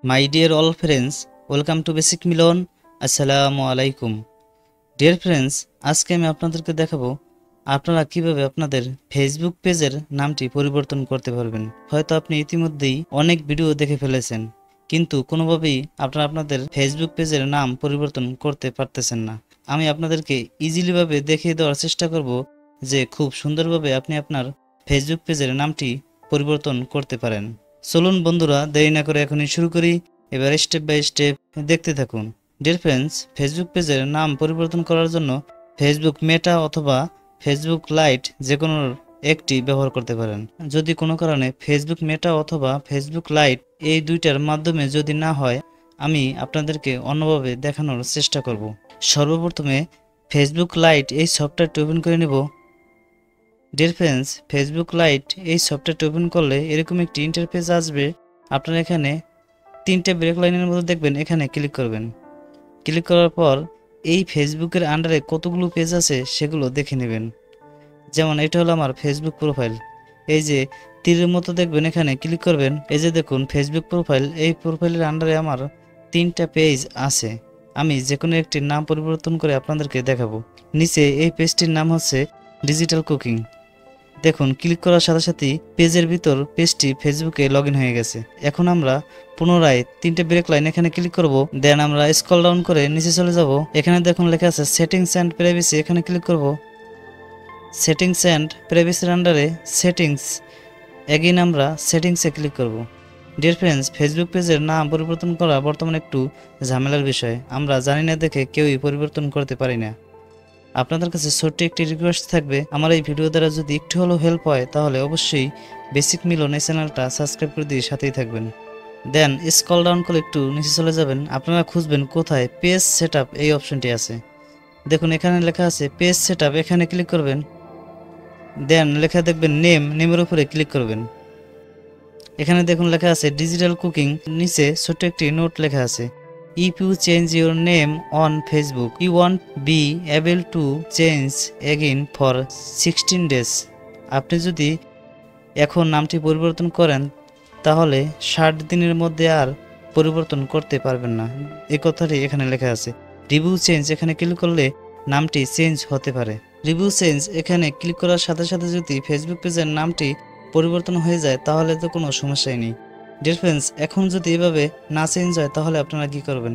My dear all friends, welcome to basic Milan. আসসালামু আলাইকুম। Dear friends, আজকে আমি আপনাদেরকে দেখাবো আপনারা কিভাবে আপনাদের ফেসবুক পেজের নামটি পরিবর্তন করতে পারবেন। হয়তো আপনি ইতিমধ্যেই অনেক ভিডিও দেখে ফেলেছেন, কিন্তু কোনোভাবেই আপনারা আপনাদের ফেসবুক পেজের নাম পরিবর্তন করতে পারতেছেন না। আমি আপনাদেরকে ইজিলিভাবে দেখিয়ে দেওয়ার চেষ্টা করব যে খুব সুন্দরভাবে আপনি আপনার ফেসবুক পেজের নামটি পরিবর্তন করতে পারেন। চলুন বন্ধুরা, দেরি না করে এখনই শুরু করি। এবার স্টেপ বাই স্টেপ দেখতে থাকুন। ডিয়ার ফ্রেন্ডস, ফেসবুক পেজের নাম পরিবর্তন করার জন্য ফেসবুক মেটা অথবা ফেসবুক লাইট যে কোনো একটি ব্যবহার করতে পারেন। যদি কোনো কারণে ফেসবুক মেটা অথবা ফেসবুক লাইট এই দুইটার মাধ্যমে যদি না হয়, আমি আপনাদেরকে অন্যভাবে দেখানোর চেষ্টা করব। সর্বপ্রথমে ফেসবুক লাইট এই সফটওয়্যারটি ওপেন করে নেব। ডিয়ার ফ্রেন্ডস, ফেসবুক লাইট এই সফটওয়্যারটি ওপেন করলে এরকম একটি ইন্টারফেস আসবে। আপনারা এখানে তিনটে ব্রেক লাইনের মধ্যে দেখবেন, এখানে ক্লিক করবেন। ক্লিক করার পর এই ফেসবুকের আন্ডারে কতগুলো পেজ আছে সেগুলো দেখে নেবেন। যেমন এটা হলো আমার ফেসবুক প্রোফাইল। এই যে তীরের মতো দেখবেন, এখানে ক্লিক করবেন। এই যে দেখুন ফেসবুক প্রোফাইল, এই প্রোফাইলের আন্ডারে আমার তিনটা পেজ আছে। আমি যে কোনো একটির নাম পরিবর্তন করে আপনাদেরকে দেখাবো। নিচে এই পেজটির নাম হচ্ছে ডিজিটাল কুকিং। দেখুন ক্লিক করার সাথে সাথেই পেজের ভিতর পেজটি ফেসবুকে লগ ইন হয়ে গেছে। এখন আমরা পুনরায় তিনটে ব্রেক লাইন এখানে ক্লিক করব। দেন আমরা স্ক্রল ডাউন করে নিচে চলে যাব। এখানে দেখুন লেখা আছে সেটিংস অ্যান্ড প্রাইভেসি, এখানে ক্লিক করব। সেটিংস অ্যান্ড প্রাইভেসির আন্ডারে সেটিংস, এগেইন আমরা সেটিংসে ক্লিক করব। ডিয়ার ফ্রেন্ডস, ফেসবুক পেজের নাম পরিবর্তন করা বর্তমানে একটু ঝামেলার বিষয়। আমরা জানি না দেখে কেউই পরিবর্তন করতে পারি না। আপনাদের কাছে ছোট্ট একটি রিকোয়েস্ট থাকবে, আমার এই ভিডিও দ্বারা যদি একটু হলেও হেল্প হয় তাহলে অবশ্যই বেসিক মিলন এই চ্যানেলটা সাবস্ক্রাইব করে দিয়ে সাথেই থাকবেন। দেন স্ক্রল ডাউন করে একটু নিচে চলে যাবেন। আপনারা খুঁজবেন কোথায় পেজ সেটআপ এই অপশনটি আছে। দেখুন এখানে লেখা আছে পেজ সেটআপ, এখানে ক্লিক করবেন। দেন লেখা দেখবেন নেমের উপরে ক্লিক করবেন। এখানে দেখুন লেখা আছে ডিজিটাল কুকিং, নিচে ছোট্ট একটি নোট লেখা আছে, if you change your name on Facebook you won't be able to change again for 16 days। আপনি যদি এখন নামটি পরিবর্তন করেন তাহলে 60 দিনের মধ্যে আর পরিবর্তন করতে পারবেন না। এই কথাটি এখানে লেখা আছে। রিভিউ চেঞ্জ, এখানে ক্লিক করলে নামটি চেঞ্জ হতে পারে। রিভিউ চেঞ্জ এখানে ক্লিক করার সাথে সাথে যদি ফেসবুক পেজের নামটি পরিবর্তন হয়ে যায় তাহলে তো কোনো সমস্যাই নেই। ডিয়ার ফ্রেন্ডস, এখন যদি এভাবে না চেঞ্জ হয় তাহলে আপনারা কি করবেন?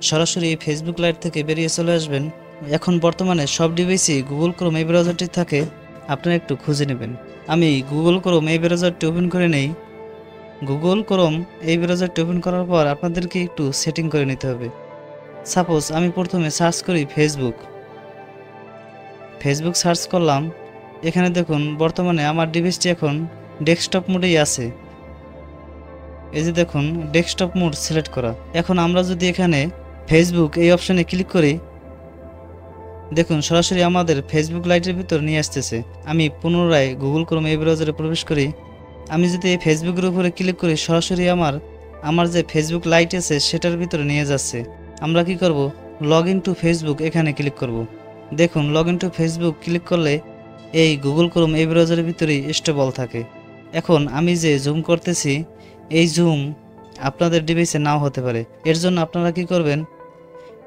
সরাসরি এই ফেসবুক লাইট থেকে বেরিয়ে চলে আসবেন। এখন বর্তমানে সব ডিভাইসেই গুগল ক্রোম এই ব্রাউজারটি থাকে, আপনারা একটু খুঁজে নেবেন। আমি গুগল ক্রোম এই ব্রাউজারটি ওপেন করে নেই। গুগল ক্রোম এই ব্রাউজারটি ওপেন করার পর আপনাদেরকে একটু সেটিং করে নিতে হবে। সাপোজ আমি প্রথমে সার্চ করি ফেসবুক সার্চ করলাম। এখানে দেখুন বর্তমানে আমার ডিভাইসটি এখন ডেস্কটপ মোডেই আছে। এই যে দেখুন ডেস্কটপ মোড সিলেক্ট করা। এখন আমরা যদি এখানে ফেসবুক এই অপশনে ক্লিক করি, দেখুন সরাসরি আমাদের ফেসবুক লাইটের ভিতর নিয়ে আসতেছে। আমি পুনরায় গুগল ক্রোম এই ব্রাউজারে প্রবেশ করি। আমি যদি এই ফেসবুকের উপরে ক্লিক করি সরাসরি আমার যে ফেসবুক লাইট আছে সেটার ভিতরে নিয়ে যাচ্ছে। আমরা কি করব? লগ ইন টু ফেসবুক এখানে ক্লিক করব। দেখুন log in to Facebook click করলে এই গুগল ক্রোম এই ব্রাউজারের ভিতরেই স্টেবল থাকে। এখন আমি যে জুম করতেছি এই জুম আপনাদের ডিভাইসে নাও হতে পারে। এর জন্য আপনারা কি করবেন?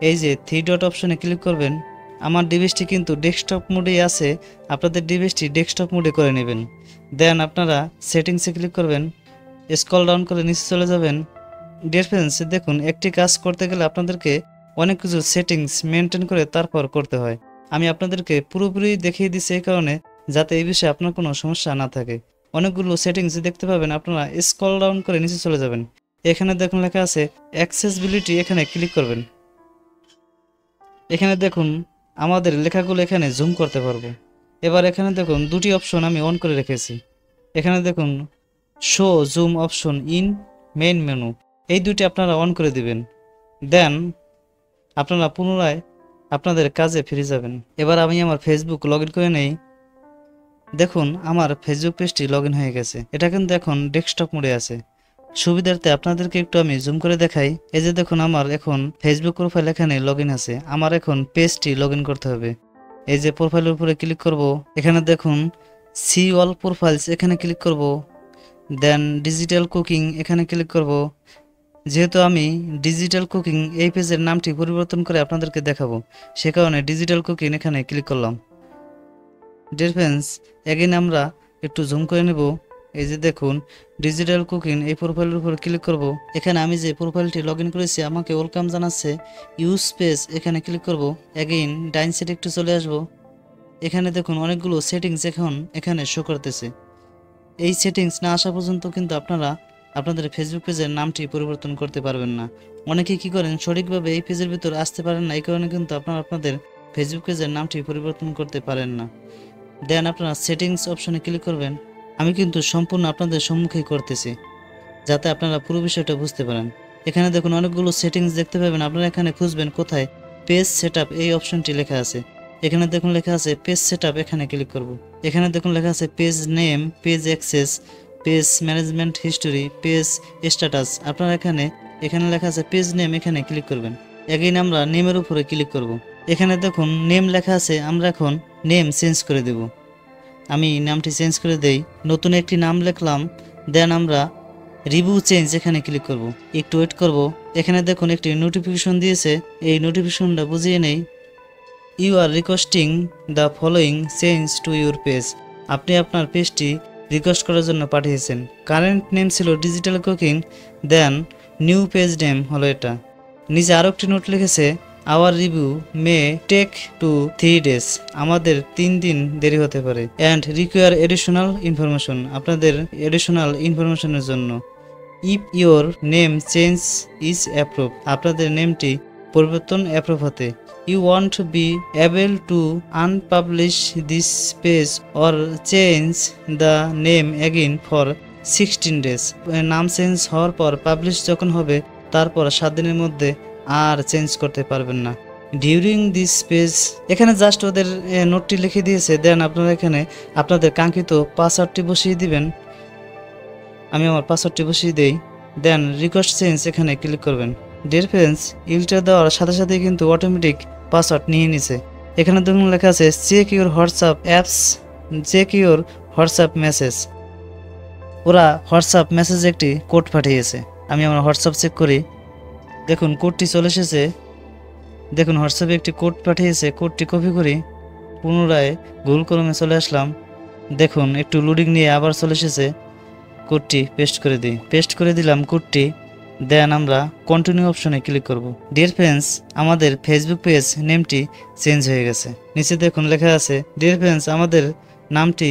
এই যে থ্রি ডট অপশনে ক্লিক করবেন। আমার ডিভাইসটি কিন্তু ডেস্কটপ মোডেই আছে, আপনাদের ডিভাইসটি ডেস্কটপ মোডে করে নেবেন। দেন আপনারা সেটিংসে ক্লিক করবেন, স্ক্রল ডাউন করে নিচে চলে যাবেন। ডিয়ার ফ্রেন্ডস, দেখুন একটি কাজ করতে গেলে আপনাদেরকে অনেক কিছু সেটিংস মেনটেন করে তারপর করতে হয়। আমি আপনাদেরকে পুরোপুরি দেখিয়ে দিচ্ছি এই কারণে যাতে এই বিষয়ে আপনার কোনো সমস্যা না থাকে। অনেকগুলো সেটিংস দেখতে পাবেন, আপনারা স্ক্রল ডাউন করে নিচে চলে যাবেন। এখানে দেখুন লেখা আছে অ্যাক্সেসিবিলিটি, এখানে ক্লিক করবেন। এখানে দেখুন আমাদের লেখাগুলো এখানে জুম করতে পারবো। এবার এখানে দেখুন দুটি অপশন আমি অন করে রেখেছি। এখানে দেখুন show zoom option in main menu, এই দুটি আপনারা অন করে দিবেন। দেন আপনারা পুনরায় আপনাদের কাজে ফিরে যাবেন। এবার আমি আমার ফেসবুক লগ ইন করে নেই। দেখুন আমার ফেসবুক পেজটি লগ ইন হয়ে গেছে। এটা কিন্তু এখন ডেস্কটপ মোডে আছে। সুবিধার্থে আপনাদেরকে একটু আমি জুম করে দেখাই। এই যে দেখুন আমার এখন ফেসবুক প্রোফাইল এখানে লগ ইন আছে। আমার এখন পেজটি লগ ইন করতে হবে। এই যে প্রোফাইলের উপরে ক্লিক করব। এখানে দেখুন সি অল প্রোফাইলস, এখানে ক্লিক করব। দেন ডিজিটাল কুকিং এখানে ক্লিক করব। যেহেতু আমি ডিজিটাল কুকিং এই পেজের নামটি পরিবর্তন করে আপনাদেরকে দেখাবো, সে কারণে ডিজিটাল কুকিং এখানে ক্লিক করলাম। ডিয়ার ফ্রেন্ডস, এগেইন আমরা একটু জুম করে নেব। এই যে দেখুন ডিজিটাল কুকিং এই প্রোফাইলের উপর ক্লিক করব। এখানে আমি যে প্রোফাইলটি লগ ইন করেছি আমাকে ওয়েলকাম জানাচ্ছে, ইউজ পেজ এখানে ক্লিক করব। এগেইন ডাইন সাইডে একটু চলে আসব। এখানে দেখুন অনেকগুলো সেটিংস এখন এখানে শো করতেছে। এই সেটিংস না আসা পর্যন্ত কিন্তু আপনারা আপনাদের ফেসবুক পেজের নামটি পরিবর্তন করতে পারবেন না। অনেকেই কী করেন, সঠিকভাবে এই পেজের ভিতর আসতে পারেন না, এই কারণে কিন্তু আপনারা আপনাদের ফেসবুক পেজের নামটি পরিবর্তন করতে পারেন না। দেন আপনারা সেটিংস অপশনে ক্লিক করবেন। আমি কিন্তু সম্পূর্ণ আপনাদের সম্মুখেই করতেছি যাতে আপনারা পুরো বিষয়টা বুঝতে পারেন। এখানে দেখুন অনেকগুলো সেটিংস দেখতে পাবেন, আপনারা এখানে খুঁজবেন কোথায় পেজ সেটআপ এই অপশনটি লেখা আছে। এখানে দেখুন লেখা আছে পেজ সেটআপ, এখানে ক্লিক করব। এখানে দেখুন লেখা আছে page name, page access, page management history, page status. আপনারা এখানে লেখা আছে পেজ নেম, এখানে ক্লিক করবেন। এগেইন আমরা নেমের উপরে ক্লিক করব। এখানে দেখুন নেম লেখা আছে, আমরা এখন নেম চেঞ্জ করে দেব। আমি নামটি চেঞ্জ করে দেই, নতুন একটি নাম লিখলাম। দেন আমরা রিভিউ চেঞ্জ এখানে ক্লিক করব। একটু ওয়েট করব। এখানে দেখুন একটি নোটিফিকেশন দিয়েছে, এই নোটিফিকেশনটা বুঝিয়ে নেই। You are requesting the following change to your page. আপনি আপনার পেজটি রিকোয়েস্ট করার জন্য পাঠিয়েছেন। কারেন্ট নেম ছিল digital cooking, then new page name হলো এটা। নিচে আরও একটি নোট লিখেছে, our review may take to 3 days, আমাদের 3 দিন দেরি হতে পারে। অ্যান্ড রিকোয়ার এডিশনাল ইনফরমেশন, আপনাদের এডিশনাল ইনফরমেশনের জন্য। If your name change is approve, আপনাদের নেমটি পরিবর্তন অ্যাপ্রুভ হতে। You want to be able to unpublish this page or change the name again for 16 days। নাম চেঞ্জ হওয়ার পর পাবলিশ যখন হবে তারপর 7 দিনের মধ্যে আর চেঞ্জ করতে পারবেন না। ডিউরিং দিস পেজ, এখানে জাস্ট ওদের নোটটি লিখে দিয়েছে। দেন আপনারা এখানে আপনাদের কাঙ্ক্ষিত পাসওয়ার্ডটি বসিয়ে দিবেন। আমি আমার পাসওয়ার্ডটি বসিয়ে দেই। দেন রিকোয়েস্ট চেঞ্জ এখানে ক্লিক করবেন। ডিয়ার ফ্রেন্ডস, ইউটার দেওয়ার সাথে সাথে কিন্তু অটোমেটিক পাসওয়ার্ড নিয়ে নিছে। এখানে দেখুন লেখা আছে check your WhatsApp apps, check your WhatsApp message. ওরা হোয়াটসঅ্যাপ মেসেজে একটি কোড পাঠিয়েছে। আমি আমার হোয়াটসঅ্যাপ চেক করি। দেখুন কোডটি চলে এসেছে। দেখুন হোয়াটসঅ্যাপে একটি কোড পাঠিয়েছে, কোডটি কপি করি, পুনরায় গুগল ক্রোমে চলে আসলাম। দেখুন একটু লোডিং নিয়ে আবার চলে এসেছে। কোডটি পেস্ট করে দিই, পেস্ট করে দিলাম কোডটি। দেন আমরা কন্টিনিউ অপশনে ক্লিক করব। ডিয়ার ফ্রেন্ডস, আমাদের ফেসবুক পেজ নেমটি চেঞ্জ হয়ে গেছে। নিচে দেখুন লেখা আছে, ডিয়ার ফ্রেন্ডস, আমাদের নামটি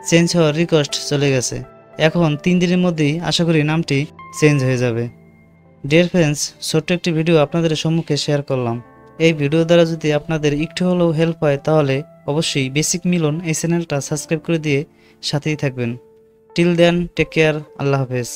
চেঞ্জ হওয়ার রিকোয়েস্ট চলে গেছে। এখন 3 দিনের মধ্যেই আশা করি নামটি চেঞ্জ হয়ে যাবে। ডিয়ার ফ্রেন্ডস, ছোট্ট একটি ভিডিও আপনাদের সম্মুখে শেয়ার করলাম। এই ভিডিও দ্বারা যদি আপনাদের একটু হলেও হেল্প হয় তাহলে অবশ্যই বেসিক মিলন এই চ্যানেলটা সাবস্ক্রাইব করে দিয়ে সাথেই থাকবেন। টিল দেন, টেক কেয়ার, আল্লাহ হাফেজ।